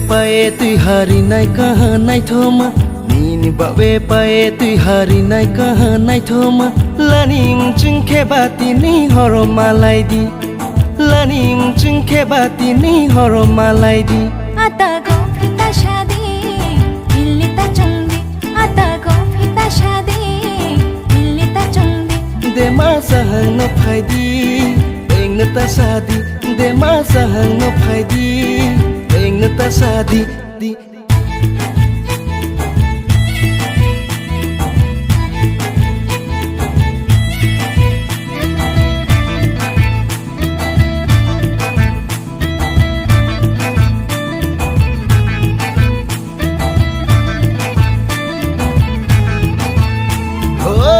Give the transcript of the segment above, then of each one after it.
pae tui hari nai kaha nai thoma Nini bawe pae tui hari nai kaha nai thoma Lanim chungke bati ni horo malai di Lanim chungke bati ni horo malai di Ata go phita shadi Hilli ta chungdi Ata go phita shadi Hilli ta chungdi De ma sahang no phai di Eng na ta sadi De ma sahang no phai di Eng na ta sadi di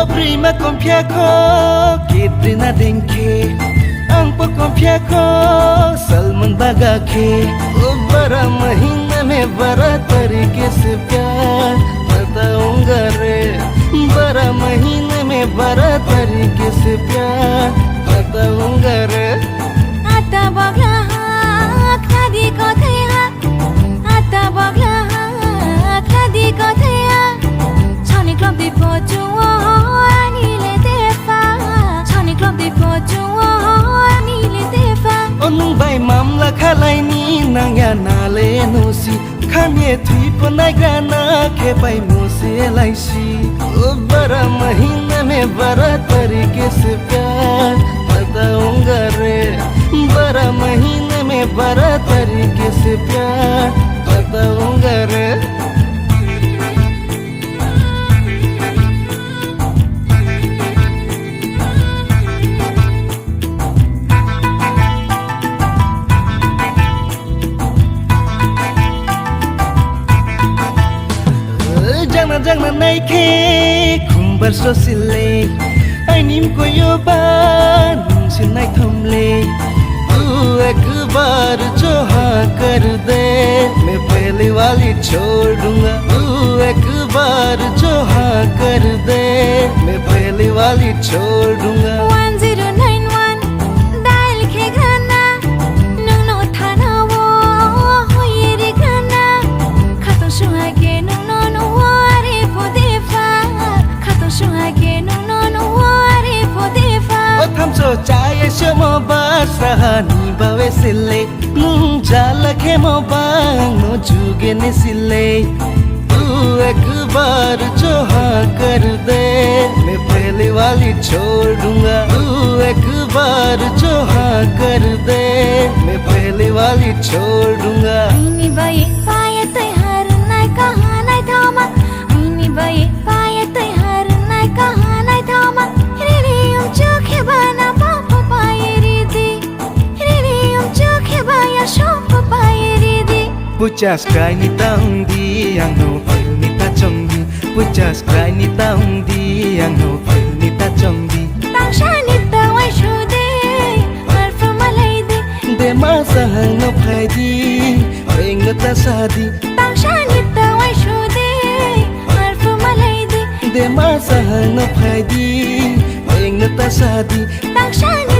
Prima compia ko Kitrina denke Ang po compia ko Salman baga ke Bara mahina में बड़ा तरीके से प्यार बताऊंगा रे बड़ा महीने में बड़ा तरीके से प्यार बताऊंगा रे Ata bagla Kadi ko thaya Ata bagla Kadi ko thaya Chani club di pochu Anile defa Chani club di pochu Anile defa Onung bai mamla khalai ni nang ya na le no si Khamye thui panai gana ke bai mo se lai si बड़ा महीने में बड़ा तरीके से प्यार बताऊंगा रे बड़ा महीने में बड़ा तरीके से प्यार बताऊंगा रे Jangan jangan naik kumbar so sile ai nim ko yo ban sin naik thomle तू एक बार जो हाँ कर दे मैं पहले वाली छोड़ दूंगा तू एक बार जो हाँ कर दे मैं पहले वाली छोड़ दूंगा 1091 डायल के गाना नुनो थाना वो हो ये रे गाना खातो सुहागे नुनो नुवारे पोदेफा खातो सुहागे नुनो नुवारे पोदेफा ओ थम सो चाहे शो मो बस रहनी बावे सिले जाला के मो बांग नो जुगे ने सिले तू एक बार जो हाँ कर दे मैं पहले वाली छोड़ दूंगा तू एक बार जो हाँ कर दे मैं पहले वाली छोड़ दूंगा Ini baik payah tui hari naik kaha naik thoma Ini baik payah tui hari naik kaha naik thoma Hiri chukhe bana papa payah ridi Hiri chukhe baya shoppa payah ridi Pucas kai ni taung di yang no pai ni ta chong di Pucas kai ni taung di yang no pai ni ta chong di Tang shani tawai shude Marfa malai di De ma sahang no phai di Eng na ta sadi Tang shani tawai shude Marfa malai di De ma sahang no phai di Eng na ta sadi Tang shani